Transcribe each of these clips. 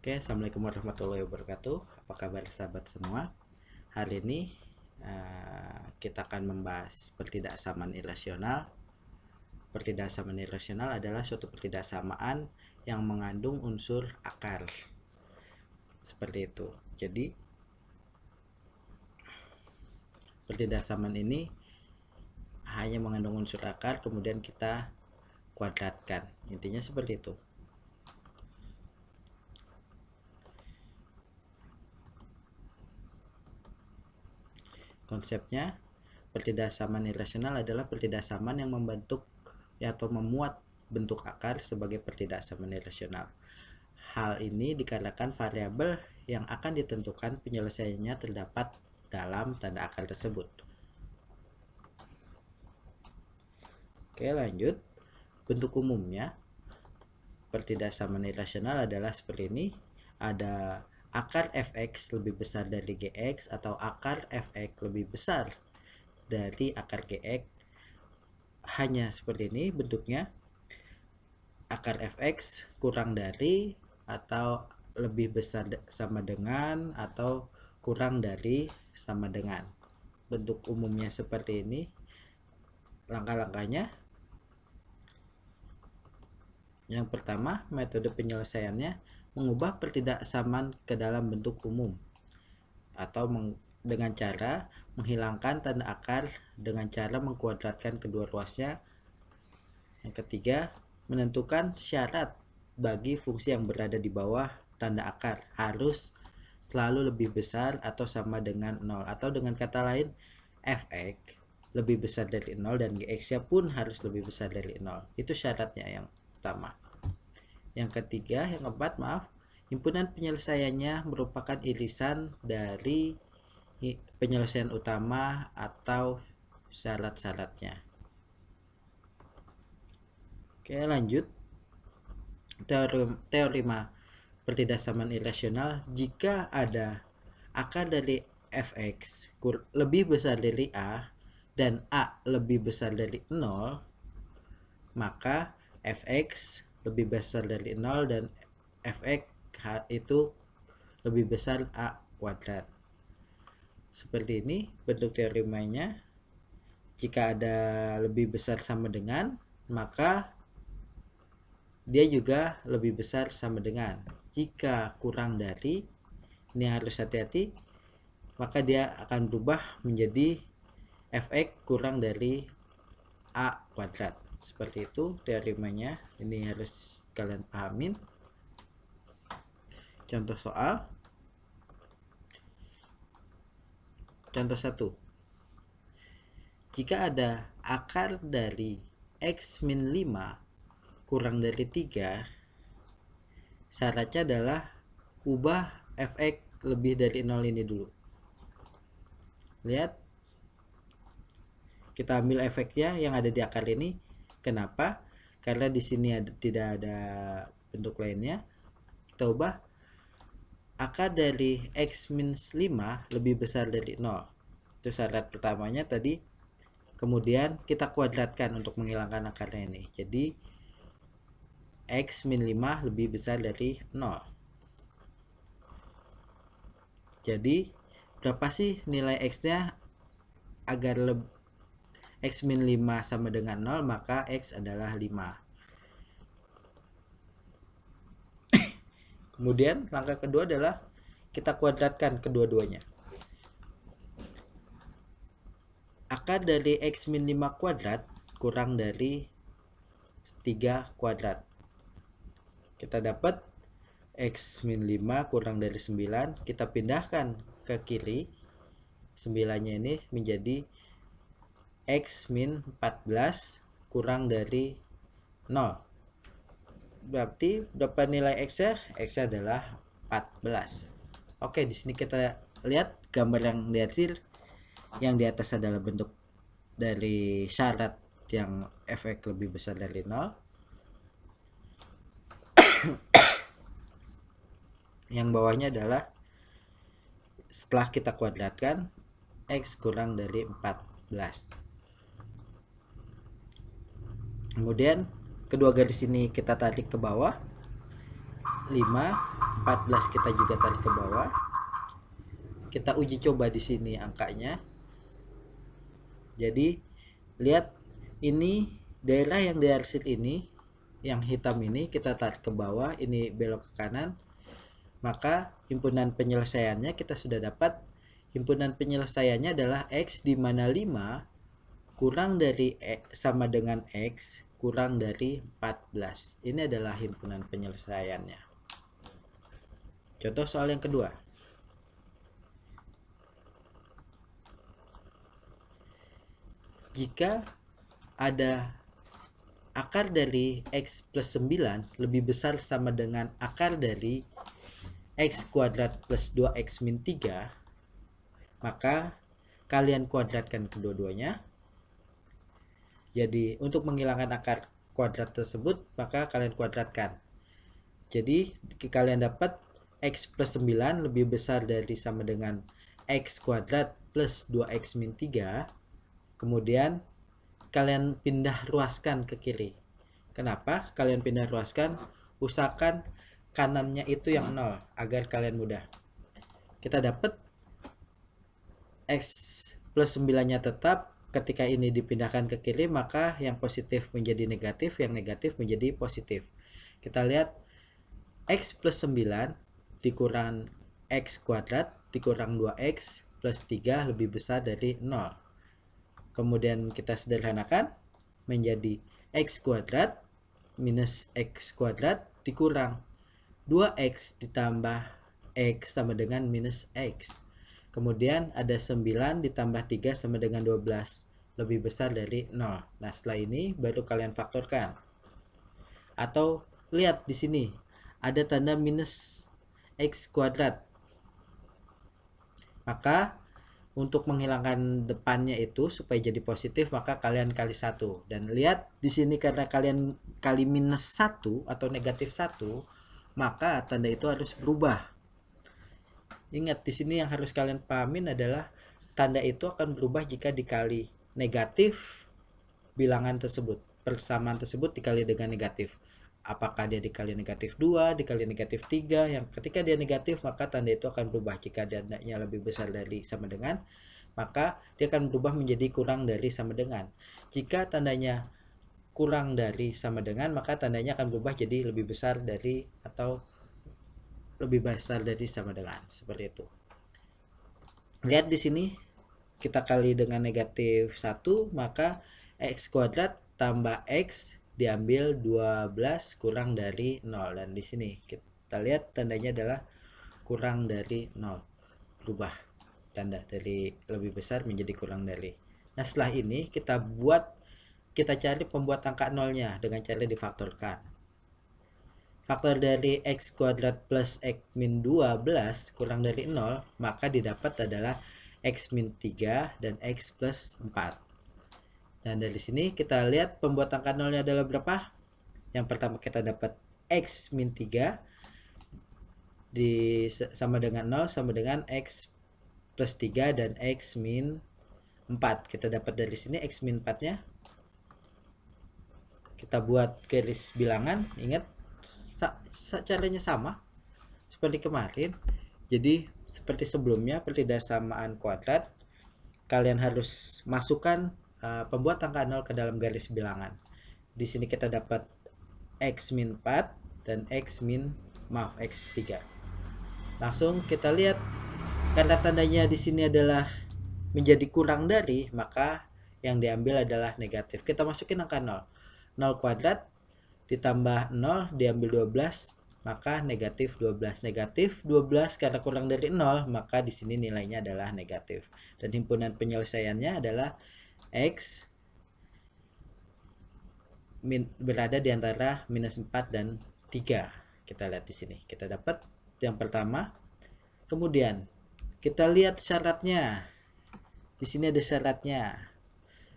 Oke, assalamualaikum warahmatullahi wabarakatuh. Apa kabar sahabat semua? Hari ini kita akan membahas pertidaksamaan irasional. Pertidaksamaan irasional adalah suatu pertidaksamaan yang mengandung unsur akar. Seperti itu. Jadi pertidaksamaan ini hanya mengandung unsur akar, kemudian kita kuadratkan. Intinya seperti itu. Konsepnya, pertidaksamaan irasional adalah pertidaksamaan yang membentuk atau memuat bentuk akar sebagai pertidaksamaan irasional. Hal ini dikarenakan variabel yang akan ditentukan penyelesaiannya terdapat dalam tanda akar tersebut. Oke, lanjut. Bentuk umumnya pertidaksamaan irasional adalah seperti ini. Ada akar fx lebih besar dari gx atau akar fx lebih besar dari akar gx. Hanya seperti ini bentuknya. Akar fx kurang dari atau lebih besar sama dengan atau kurang dari sama dengan. Bentuk umumnya seperti ini. Langkah-langkahnya, yang pertama, metode penyelesaiannya mengubah pertidaksamaan ke dalam bentuk umum atau dengan cara menghilangkan tanda akar dengan cara mengkuadratkan kedua ruasnya. Yang ketiga, menentukan syarat bagi fungsi yang berada di bawah tanda akar harus selalu lebih besar atau sama dengan 0, atau dengan kata lain fx lebih besar dari 0 dan gx nya pun harus lebih besar dari 0. Itu syaratnya yang pertama. Yang ketiga, yang keempat, himpunan penyelesaiannya merupakan irisan dari penyelesaian utama atau syarat-syaratnya. Oke, lanjut. Teorema pertidaksamaan irasional, jika ada akar dari fx lebih besar dari a dan a lebih besar dari 0, maka fx lebih besar dari 0 dan fx itu lebih besar a kuadrat. Seperti ini bentuk teoremanya. Jika ada lebih besar sama dengan, maka dia juga lebih besar sama dengan. Jika kurang dari, ini harus hati-hati, maka dia akan berubah menjadi fx kurang dari a kuadrat. Seperti itu teoremanya. Ini harus kalian pahamin. Contoh soal. Contoh 1. Jika ada akar dari x min 5 kurang dari 3, syaratnya adalah ubah fx lebih dari 0 ini dulu. Lihat, kita ambil fx-nya yang ada di akar ini. Kenapa? Karena di sini tidak ada bentuk lainnya. Kita ubah akar dari x min 5 lebih besar dari 0. Itu syarat pertamanya tadi. Kemudian kita kuadratkan untuk menghilangkan akarnya ini. Jadi x min 5 lebih besar dari 0. Jadi berapa sih nilai x-nya agar x min 5 sama dengan 0, maka x adalah 5. Kemudian langkah kedua adalah kita kuadratkan kedua-duanya. Akar dari x min 5 kuadrat kurang dari 3 kuadrat. Kita dapat x min 5 kurang dari 9. Kita pindahkan ke kiri. 9-nya ini menjadi x min 14 kurang dari 0. Berarti berapa nilai x-nya? X-nya adalah 14. Oke, di sini kita lihat gambar yang di hasil. Yang di atas adalah bentuk dari syarat yang fx lebih besar dari 0. Yang bawahnya adalah setelah kita kuadratkan x kurang dari 14. Kemudian kedua garis ini kita tarik ke bawah. 14 kita juga tarik ke bawah. Kita uji coba di sini angkanya. Jadi lihat ini daerah yang diarsir ini, yang hitam ini kita tarik ke bawah, ini belok ke kanan. Maka himpunan penyelesaiannya kita sudah dapat. Himpunan penyelesaiannya adalah X di mana 5 kurang dari sama dengan X kurang dari 14. Ini adalah himpunan penyelesaiannya. Contoh soal yang kedua. Jika ada akar dari X plus 9 lebih besar sama dengan akar dari X kuadrat plus 2X min 3, maka kalian kuadratkan kedua-duanya. Jadi untuk menghilangkan akar kuadrat tersebut, maka kalian kuadratkan. Jadi kalian dapat X plus 9 lebih besar dari sama dengan X kuadrat plus 2X min 3. Kemudian kalian pindah ruaskan ke kiri. Kenapa kalian pindah ruaskan? Usahakan kanannya itu yang 0 agar kalian mudah. Kita dapat X plus 9-nya tetap. Ketika ini dipindahkan ke kiri, maka yang positif menjadi negatif, yang negatif menjadi positif. Kita lihat X plus 9 dikurang X kuadrat dikurang 2X plus 3 lebih besar dari 0. Kemudian kita sederhanakan menjadi X kuadrat minus X kuadrat dikurang 2X ditambah X sama dengan minus X. Kemudian ada 9 ditambah 3 sama dengan 12 lebih besar dari 0. Nah, setelah ini baru kalian faktorkan. Atau lihat di sini ada tanda minus X kuadrat. Maka untuk menghilangkan depannya itu supaya jadi positif, maka kalian kali 1. Dan lihat di sini karena kalian kali minus 1 atau negatif 1, maka tanda itu harus berubah. Ingat di sini yang harus kalian pahamin adalah tanda itu akan berubah jika dikali negatif bilangan tersebut. Persamaan tersebut dikali dengan negatif. Apakah dia dikali negatif 2, dikali negatif 3. Yang ketika dia negatif, maka tanda itu akan berubah. Jika tandanya lebih besar dari sama dengan, maka dia akan berubah menjadi kurang dari sama dengan. Jika tandanya kurang dari sama dengan, maka tandanya akan berubah jadi lebih besar dari atau lebih besar dari sama dengan, seperti itu. Lihat di sini kita kali dengan negatif 1, maka X kuadrat tambah X diambil 12 kurang dari 0. Dan di sini kita lihat tandanya adalah kurang dari 0. Berubah tanda dari lebih besar menjadi kurang dari. Nah, setelah ini kita cari pembuat angka 0-nya dengan cara difaktorkan. Faktor dari X kuadrat plus X min 12 kurang dari 0, maka didapat adalah X min 3 dan X plus 4. Dan dari sini kita lihat pembuat angka 0-nya adalah berapa? Yang pertama kita dapat X min 3 sama dengan 0 sama dengan X plus 3 dan X min 4. Kita dapat dari sini X min 4-nya. Kita buat garis bilangan, ingat caranya sama seperti kemarin. Jadi seperti sebelumnya, pertidaksamaan kuadrat, kalian harus masukkan pembuat angka 0 ke dalam garis bilangan. Di sini kita dapat X min 4 dan X 3. Langsung kita lihat karena tandanya di sini adalah menjadi kurang dari, maka yang diambil adalah negatif. Kita masukin angka 0. 0 kuadrat ditambah 0 diambil 12, maka negatif 12. Negatif 12 karena kurang dari 0, maka di sini nilainya adalah negatif. Dan himpunan penyelesaiannya adalah X berada di antara minus 4 dan 3. Kita lihat di sini. Kita dapat yang pertama. Kemudian kita lihat syaratnya. Di sini ada syaratnya.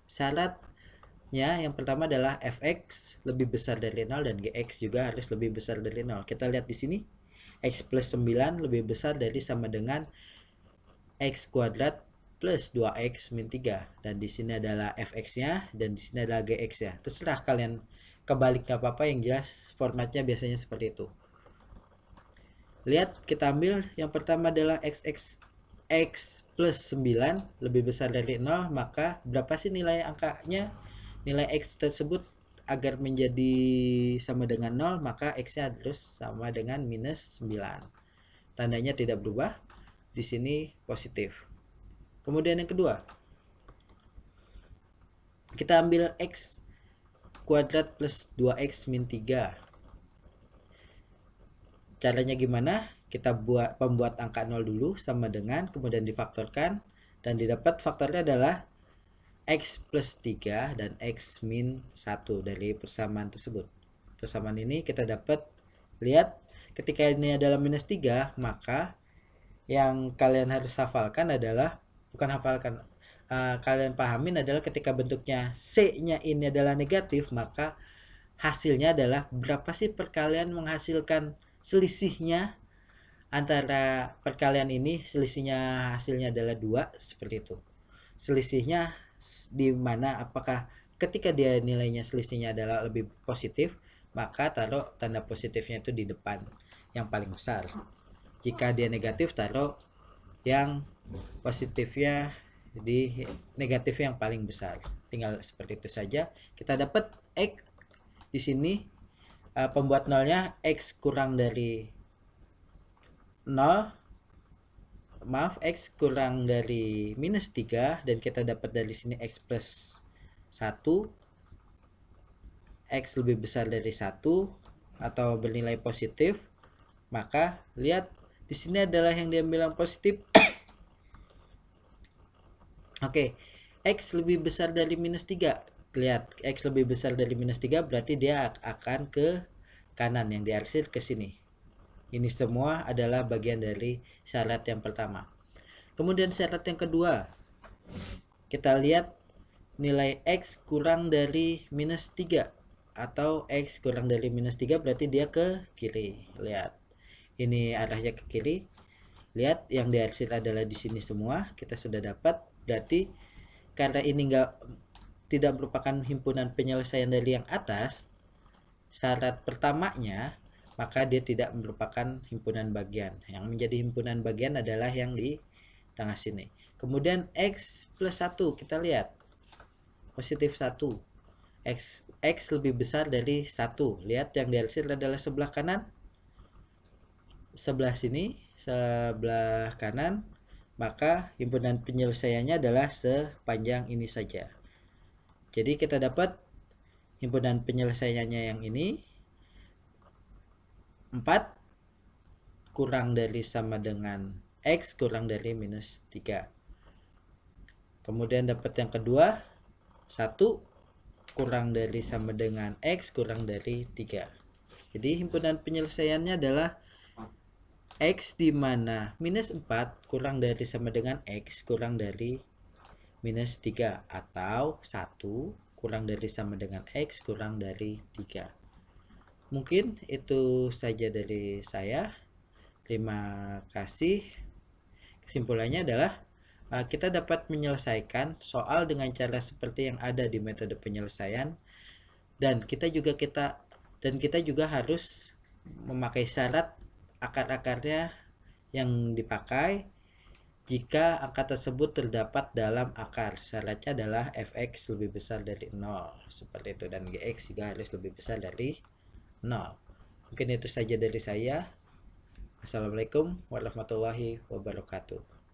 Syaratnya yang pertama adalah fx lebih besar dari 0 dan gx juga harus lebih besar dari 0. Kita lihat di sini x plus 9 lebih besar dari sama dengan x kuadrat plus 2x min 3. Dan di sini adalah fx-nya dan di sini adalah gx-nya. Terserah kalian kebalik, nggak apa-apa, yang jelas formatnya biasanya seperti itu. Lihat, kita ambil yang pertama adalah x plus 9 lebih besar dari 0, maka berapa sih nilai angkanya? Nilai x tersebut agar menjadi sama dengan 0, maka x-nya harus sama dengan minus 9. Tandanya tidak berubah, di sini positif. Kemudian yang kedua, kita ambil x kuadrat plus 2x min 3. Caranya gimana? Kita buat pembuat angka 0 dulu sama dengan, kemudian difaktorkan, dan didapat faktornya adalah x plus 3 dan x min 1 dari persamaan tersebut. Persamaan ini kita dapat, lihat, ketika ini adalah minus 3, maka yang kalian harus hafalkan adalah, bukan hafalkan, kalian pahamin adalah ketika bentuknya C-nya ini adalah negatif, maka hasilnya adalah berapa sih perkalian menghasilkan selisihnya antara perkalian ini, selisihnya hasilnya adalah 2, seperti itu. Selisihnya di mana, apakah ketika dia nilainya selisihnya adalah lebih positif, maka taruh tanda positifnya itu di depan yang paling besar. Jika dia negatif, taruh yang positifnya di negatif yang paling besar. Tinggal seperti itu saja. Kita dapat x di sini, pembuat nolnya x kurang dari 0, maaf, x kurang dari minus 3, dan kita dapat dari sini x plus 1, x lebih besar dari 1 atau bernilai positif. Maka lihat, di sini adalah yang diambil yang positif. Oke, x lebih besar dari minus 3. Lihat, x lebih besar dari minus 3 berarti dia akan ke kanan, yang diarsir ke sini. Ini semua adalah bagian dari syarat yang pertama. Kemudian syarat yang kedua, kita lihat nilai x kurang dari minus 3, atau x kurang dari minus 3 berarti dia ke kiri. Lihat, ini arahnya ke kiri. Lihat, yang diarsir adalah di sini semua. Kita sudah dapat, berarti karena ini tidak merupakan himpunan penyelesaian dari yang atas, syarat pertamanya, maka dia tidak merupakan himpunan bagian. Yang menjadi himpunan bagian adalah yang di tengah sini. Kemudian x plus 1, kita lihat positif 1. X lebih besar dari 1. Lihat, yang diarsir adalah sebelah kanan, sebelah sini, sebelah kanan, maka himpunan penyelesaiannya adalah sepanjang ini saja. Jadi kita dapat himpunan penyelesaiannya yang ini 4 kurang dari sama dengan x kurang dari minus 3. Kemudian dapat yang kedua, 1 kurang dari sama dengan x kurang dari 3. Jadi himpunan penyelesaiannya adalah x di mana minus 4 kurang dari sama dengan x kurang dari minus 3, atau 1 kurang dari sama dengan x kurang dari 3. Mungkin itu saja dari saya. Terima kasih. Kesimpulannya adalah kita dapat menyelesaikan soal dengan cara seperti yang ada di metode penyelesaian, dan kita juga harus memakai syarat akar-akarnya yang dipakai jika angka tersebut terdapat dalam akar. Syaratnya adalah fx lebih besar dari 0, seperti itu, dan gx juga harus lebih besar dari 0. Mungkin itu saja dari saya. Assalamualaikum warahmatullahi wabarakatuh.